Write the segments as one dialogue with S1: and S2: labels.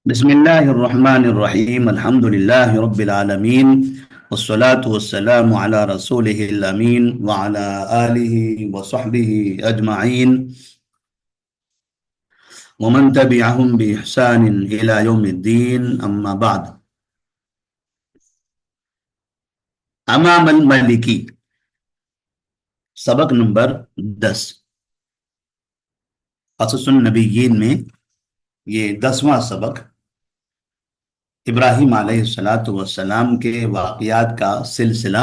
S1: بسم الله الرحمن الرحيم الحمد لله رب العالمين والصلاة والسلام على رسوله الأمين وعلى آله وصحبه أجمعين ومن تبعهم بإحسان إلى يوم الدين أما بعد امام الملکی سبق نمبر 10 قصص النبیین میں یہ 10واں سبق ابراہیم علیہ السلام کے واقعات کا سلسلہ،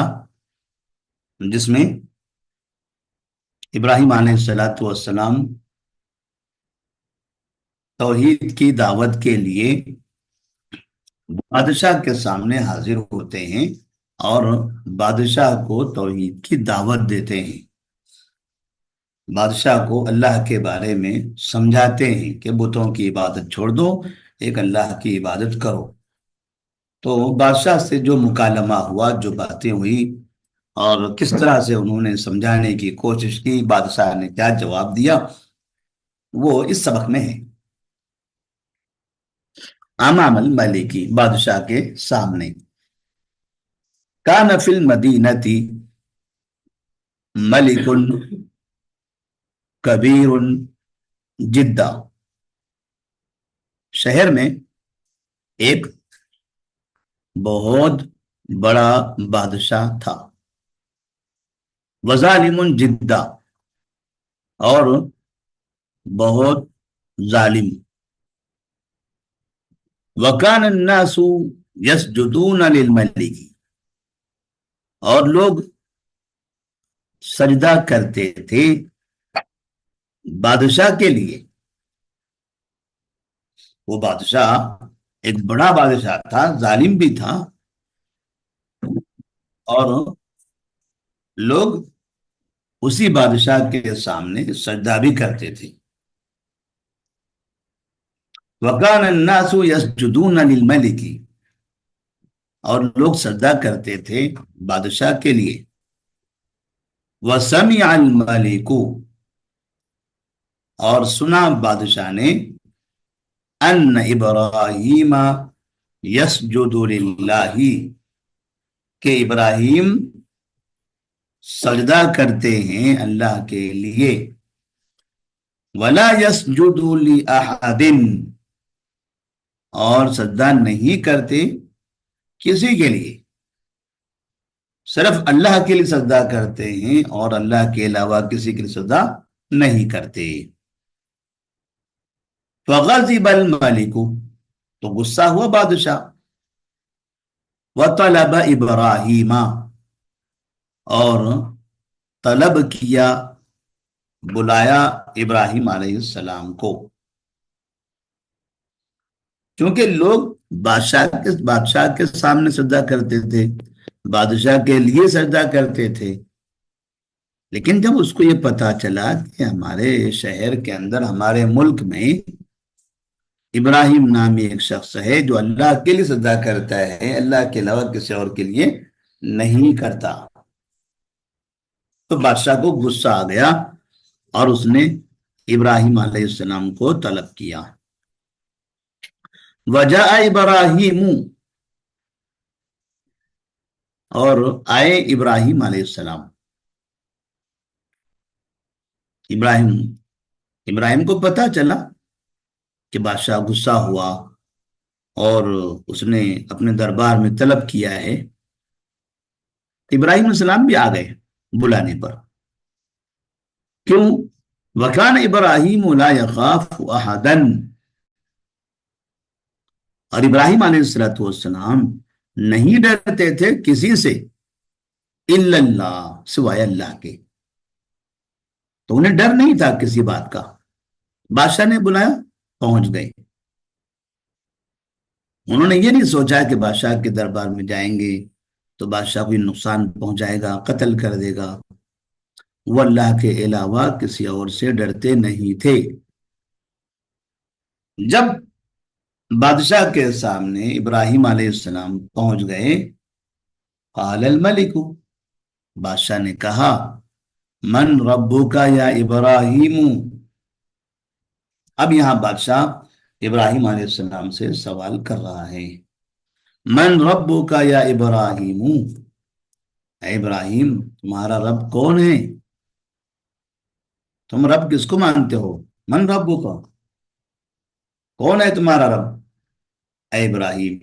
S1: جس میں ابراہیم علیہ السلام توحید کی دعوت کے لیے بادشاہ کے سامنے حاضر ہوتے ہیں اور بادشاہ کو توحید کی دعوت دیتے ہیں، بادشاہ کو اللہ کے بارے میں سمجھاتے ہیں کہ بتوں کی عبادت چھوڑ دو، ایک اللہ کی عبادت کرو۔ تو بادشاہ سے جو مکالمہ ہوا، جو باتیں ہوئی اور کس طرح سے انہوں نے سمجھانے کی کوشش کی، بادشاہ نے کیا جواب دیا، وہ اس سبق میں ہے۔ امام الملکی، بادشاہ کے سامنے۔ کان فی المدینۃ ملک کبیر جدا، شہر میں ایک بہت بڑا بادشاہ تھا، وظالم جدا، اور بہت ظالم، وکان الناس یسجدون للملک، اور لوگ سجدہ کرتے تھے بادشاہ کے لیے۔ وہ بادشاہ ایک بڑا بادشاہ تھا، ظالم بھی تھا، اور لوگ اسی بادشاہ کے سامنے سجدہ بھی کرتے تھے۔ وَكَانَ النَّاسُ يَسْجُدُونَ لِلْمَلِكِ، اور لوگ سجدہ کرتے تھے بادشاہ کے لیے۔ وَسَمِعَ الْمَلِكُ، اور سنا بادشاہ نے، ان ابراہیم یسجد للہ، کہ ابراہیم سجدہ کرتے ہیں اللہ کے لیے۔ ولا یسجد لأحد، اور سجدہ نہیں کرتے کسی کے لیے، صرف اللہ کے لیے سجدہ کرتے ہیں اور اللہ کے علاوہ کسی کے لیے سجدہ نہیں کرتے۔ فغضب الملک، تو غصہ ہوا بادشاہ، وطلب ابراہیم، اور طلب کیا، بلایا ابراہیم علیہ السلام کو، کیونکہ لوگ بادشاہ کے سامنے سجدہ کرتے تھے، بادشاہ کے لیے سجدہ کرتے تھے، لیکن جب اس کو یہ پتا چلا کہ ہمارے شہر کے اندر، ہمارے ملک میں ابراہیم نامی ایک شخص ہے جو اللہ کے لیے سجدہ کرتا ہے، اللہ کے علاوہ کسی اور کے لیے نہیں کرتا، تو بادشاہ کو غصہ آ گیا اور اس نے ابراہیم علیہ السلام کو طلب کیا۔ وجاء ابراہیم، اور آئے ابراہیم علیہ السلام۔ ابراہیم کو پتا چلا کہ بادشاہ غصہ ہوا اور اس نے اپنے دربار میں طلب کیا ہے، ابراہیم علیہ السلام بھی آ گئے بلانے پر۔ کیوں؟ وَكَانَ إِبْرَاهِيمُ لَا يَخَافُ أَحَدًا، اور ابراہیم علیہ السلام نہیں ڈرتے تھے کسی سے، الا اللہ، سوائے اللہ کے، تو انہیں ڈر نہیں تھا کسی بات کا۔ بادشاہ نے بلایا، پہنچ گئے۔ انہوں نے یہ نہیں سوچا کہ بادشاہ کے دربار میں جائیں گے تو بادشاہ کو نقصان پہنچائے گا، قتل کر دے گا۔ وہ اللہ کے علاوہ کسی اور سے ڈرتے نہیں تھے۔ جب بادشاہ کے سامنے ابراہیم علیہ السلام پہنچ گئے، قال الملک، بادشاہ نے کہا، من ربک یا ابراہیم۔ اب یہاں بادشاہ ابراہیم علیہ السلام سے سوال کر رہا ہے، من ربک یا ابراہیم، اے ابراہیم تمہارا رب کون ہے؟ تم رب کس کو مانتے ہو؟ من ربک، کون ہے تمہارا رب؟ اے ابراہیم،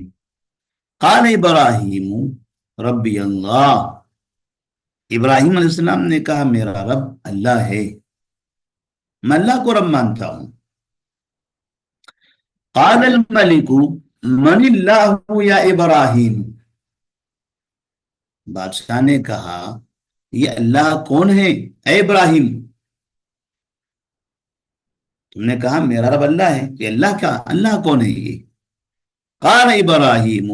S1: قال ابراہیم ربی اللہ، ابراہیم علیہ السلام نے کہا میرا رب اللہ ہے، میں اللہ کو رب مانتا ہوں۔ قال الملک من اللہ یا ابراہیم، بادشاہ نے کہا یہ اللہ کون ہے اے ابراہیم؟ تم نے کہا میرا رب اللہ ہے، یہ اللہ کیا، اللہ کون ہے یہ؟ قال ابراہیم،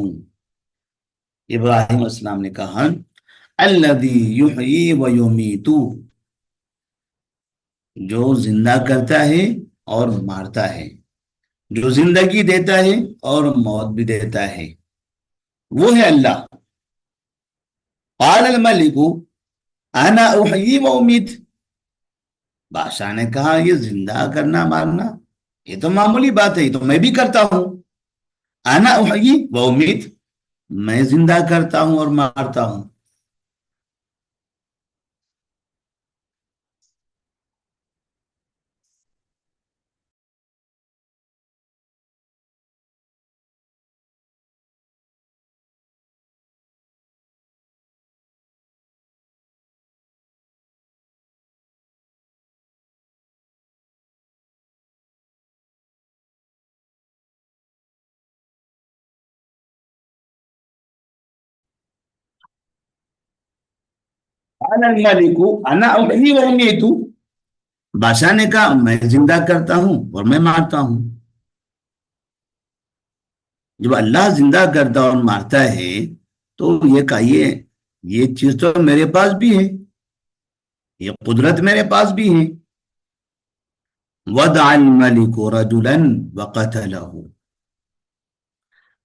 S1: ابراہیم علیہ السلام نے کہا الذی یحیی و یمیت، جو زندہ کرتا ہے اور مارتا ہے، جو زندگی دیتا ہے اور موت بھی دیتا ہے، وہ ہے اللہ۔ قال الملک انا احیی و امیت، بادشاہ نے کہا یہ زندہ کرنا مارنا یہ تو معمولی بات ہے، یہ تو میں بھی کرتا ہوں، انا احیی و امیت، میں زندہ کرتا ہوں اور مارتا ہوں۔ قال الملک انا احیی و امیت، بادشاہ نے کہا میں زندہ کرتا ہوں اور میں مارتا ہوں۔ جب اللہ زندہ کرتا اور مارتا ہے تو یہ کہیے یہ چیز تو میرے پاس بھی ہے، یہ قدرت میرے پاس بھی ہے۔ وَدَعَ الْمَلِكُ رَجُلًا وَقَتَلَهُ،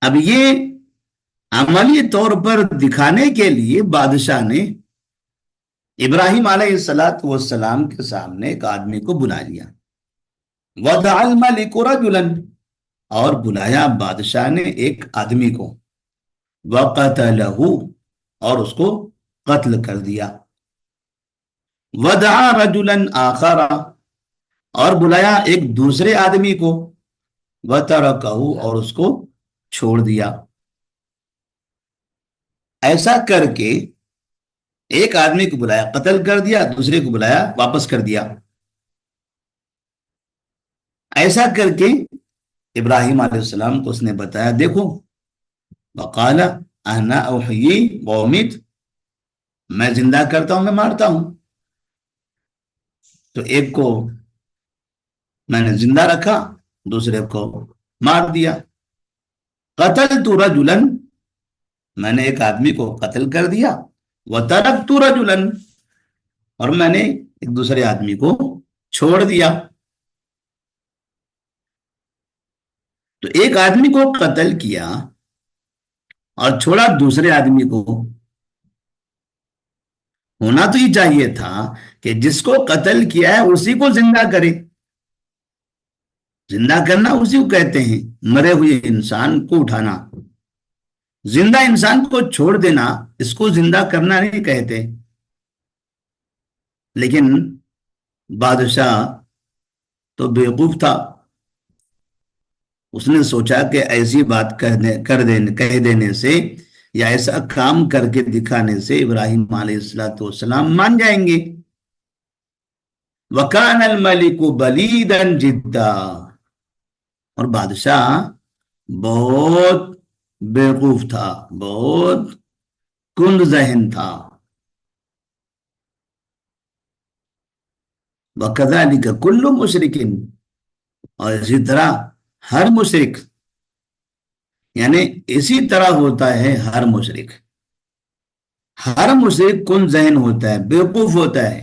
S1: اب یہ عملی طور پر دکھانے کے لیے بادشاہ نے ابراہیم علیہ السلام کے سامنے ایک آدمی کو بلا لیا۔ وَدَعَ الْمَلِكُ رَجُلًا، اور بلایا بادشاہ نے ایک آدمی کو، وَقَتَلَهُ، اور اس کو قتل کر دیا۔ وَدَعَ رَجُلًا آخَرَ، اور بلایا ایک دوسرے آدمی کو، وَتَرَكَهُ، اور اس کو چھوڑ دیا۔ ایسا کر کے ایک آدمی کو بلایا قتل کر دیا، دوسرے کو بلایا واپس کر دیا۔ ایسا کر کے ابراہیم علیہ السلام کو اس نے بتایا دیکھو، وقال انا احیی و امیت، میں زندہ کرتا ہوں میں مارتا ہوں، تو ایک کو میں نے زندہ رکھا دوسرے کو مار دیا۔ قتلت رجلا، میں نے ایک آدمی کو قتل کر دیا، وترکت رجلا، اور میں نے ایک دوسرے آدمی کو چھوڑ دیا۔ تو ایک آدمی کو قتل کیا اور چھوڑا دوسرے آدمی کو، ہونا تو یہ چاہیے تھا کہ جس کو قتل کیا ہے اسی کو زندہ کرے، زندہ کرنا اسی کو کہتے ہیں، مرے ہوئے انسان کو اٹھانا، زندہ انسان کو چھوڑ دینا اس کو زندہ کرنا نہیں کہتے۔ لیکن بادشاہ تو بیوقوف تھا، اس نے سوچا کہ ایسی بات کہہ دینے سے یا ایسا کام کر کے دکھانے سے ابراہیم علیہ السلام مان جائیں گے۔ وَكَانَ الْمَلِكُ بَلِيدًا جِدًّا، اور بادشاہ بہت بیوقوف تھا، بہت کند ذہن تھا۔ وَكَذَلِكَ كُلُّ مُشْرِكٍ، اور اسی طرح ہر مشرک، یعنی اسی طرح ہوتا ہے ہر مشرک، ہر مشرک کن ذہن ہوتا ہے، بیوقوف ہوتا ہے،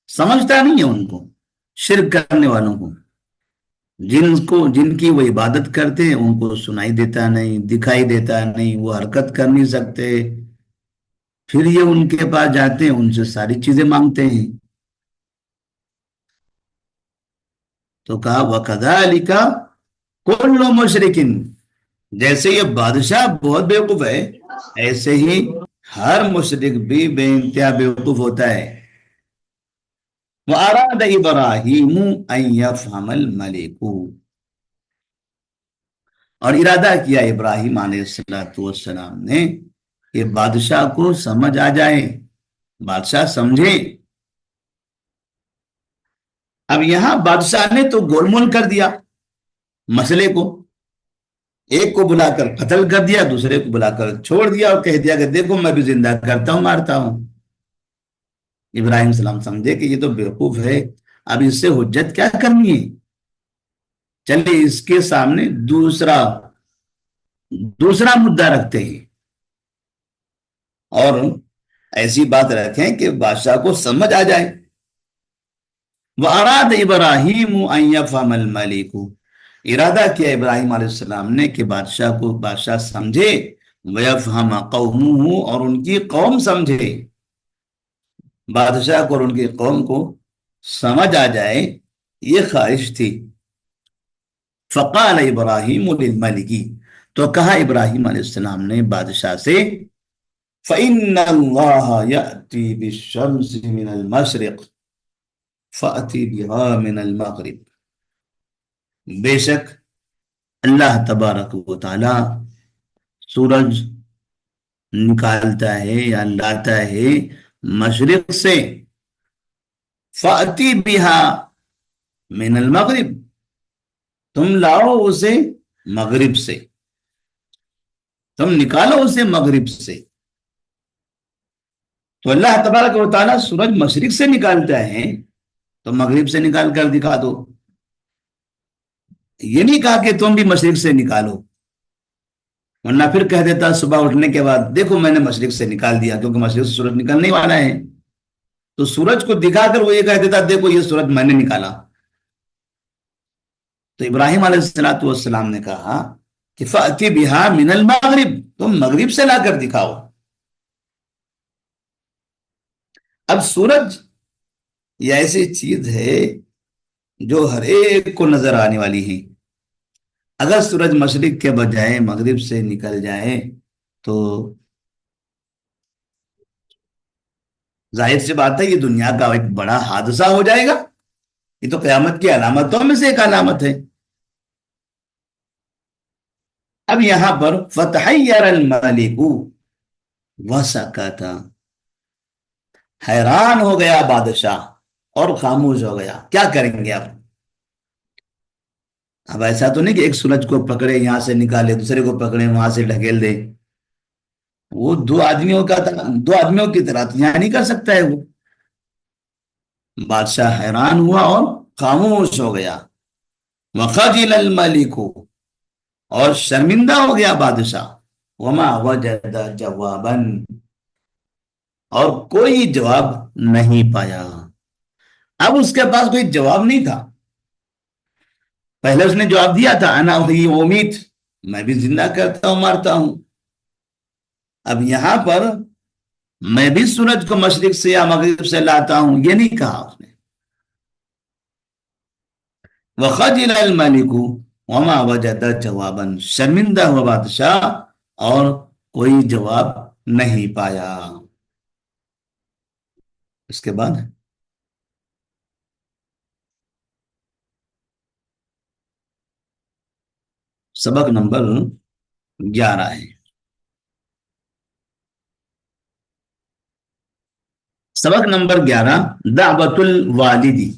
S1: سمجھتا نہیں ہے ان کو، شرک کرنے والوں کو، جن کی وہ عبادت کرتے ہیں ان کو سنائی دیتا نہیں، دکھائی دیتا نہیں، وہ حرکت کر نہیں سکتے، پھر یہ ان کے پاس جاتے ہیں ان سے ساری چیزیں مانگتے ہیں۔ تو کہا وَكَذَلِكَ كُلُّ مُشْرِكٍ، جیسے یہ بادشاہ بہت بیوقوف ہے، ایسے ہی ہر مشرک بھی بے انتہا بیوقوف ہوتا ہے۔ وَأَرَادَ إِبْرَاهِيمُ أَن يَفْهَمَ الْمَلِكُ، اور ارادہ کیا ابراہیم علیہ السلام نے کہ بادشاہ کو سمجھ آ جائے، بادشاہ سمجھے۔ اب یہاں بادشاہ نے تو گول مول کر دیا مسئلے کو، ایک کو بلا کر قتل کر دیا، دوسرے کو بلا کر چھوڑ دیا اور کہہ دیا کہ دیکھو میں بھی زندہ کرتا ہوں مارتا ہوں۔ ابراہیم علیہ السلام سمجھے کہ یہ تو بیوقوف ہے، اب اس سے حجت کیا کرنی ہے، چلے اس کے سامنے دوسرا مدعا رکھتے ہیں، اور ایسی بات رکھیں کہ بادشاہ کو سمجھ آ جائے۔ وَأَرَادَ إِبْرَاهِيمُ أَن يَفْهَمَ الْمَلِكُ، ارادہ کیا ابراہیم علیہ السلام نے کہ بادشاہ سمجھے، وَيَفْهَمَ قَوْمُهُ، اور ان کی قوم سمجھے، بادشاہ کو اور ان کی قوم کو سمجھ آ جائے، یہ خواہش تھی۔ فَقَالَ إِبْرَاهِيمُ لِلْمَلِكِ، تو کہا ابراہیم علیہ السلام نے بادشاہ سے، فَإِنَّ اللَّهَ يَأْتِي بِالشَّمْسِ مِنَ الْمَشْرِقِ فَأْتِي بِهَا مِنَ الْمَغْرِبِ، بے شک اللہ تبارک و تعالی سورج نکالتا ہے یا لاتا ہے مشرق سے، فَأْتِي بِهَا مِنَ الْمَغْرِبِ، تم لاؤ اسے مغرب سے، تم نکالو اسے مغرب سے۔ تو اللہ تبارک و تعالیٰ سورج مشرق سے نکالتا ہے تو مغرب سے نکال کر دکھا دو، یہ نہیں کہا کہ تم بھی مشرق سے نکالو، ورنہ پھر کہہ دیتا صبح اٹھنے کے بعد دیکھو میں نے مشرق سے نکال دیا، کیونکہ مشرق سے سورج نکلنے والا ہے، تو سورج کو دکھا کر وہ یہ کہہ دیتا دیکھو یہ سورج میں نے نکالا۔ تو ابراہیم علیہ السلام نے کہا کہ فَأْتِ بِهَا مِنَ الْمَغْرِبِ، تم مغرب سے لا کر دکھاؤ۔ اب سورج یہ ایسی چیز ہے جو ہر ایک کو نظر آنے والی ہے، اگر سورج مشرق کے بجائے مغرب سے نکل جائے تو ظاہر سی بات ہے یہ دنیا کا ایک بڑا حادثہ ہو جائے گا، یہ تو قیامت کی علامتوں میں سے ایک علامت ہے۔ اب یہاں پر فَتَحَيَّرَ الْمَلِكُ وَسَكَتَ، حیران ہو گیا بادشاہ اور خاموش ہو گیا، کیا کریں گے اب ایسا تو نہیں کہ ایک سورج کو پکڑے یہاں سے نکالے، دوسرے کو پکڑے وہاں سے ڈھکیل دے، وہ دو آدمیوں کی طرح تو یہاں نہیں کر سکتا ہے وہ۔ بادشاہ حیران ہوا اور خاموش ہو گیا۔ وَخَجِلَ الْمَلِكُ، اور شرمندہ ہو گیا بادشاہ۔ وَمَا وَجَدَ جَوَابًا، اور کوئی جواب نہیں پایا، اب اس کے پاس کوئی جواب نہیں تھا۔ پہلے اس نے جواب دیا تھا انا احیی و امیت، میں بھی زندہ کرتا ہوں مارتا ہوں، اب یہاں پر میں بھی سورج کو مشرق سے یا مغرب سے لاتا ہوں یہ نہیں کہا اس نے۔ وَخَجِلَ الْمَلِكُ وَمَا وَجَدَ جَوَابًا، شرمندہ ہوا بادشاہ اور کوئی جواب نہیں پایا۔ اس کے بعد سبق نمبر 11 ہے۔ سبق نمبر 11، دعوت الوالدی،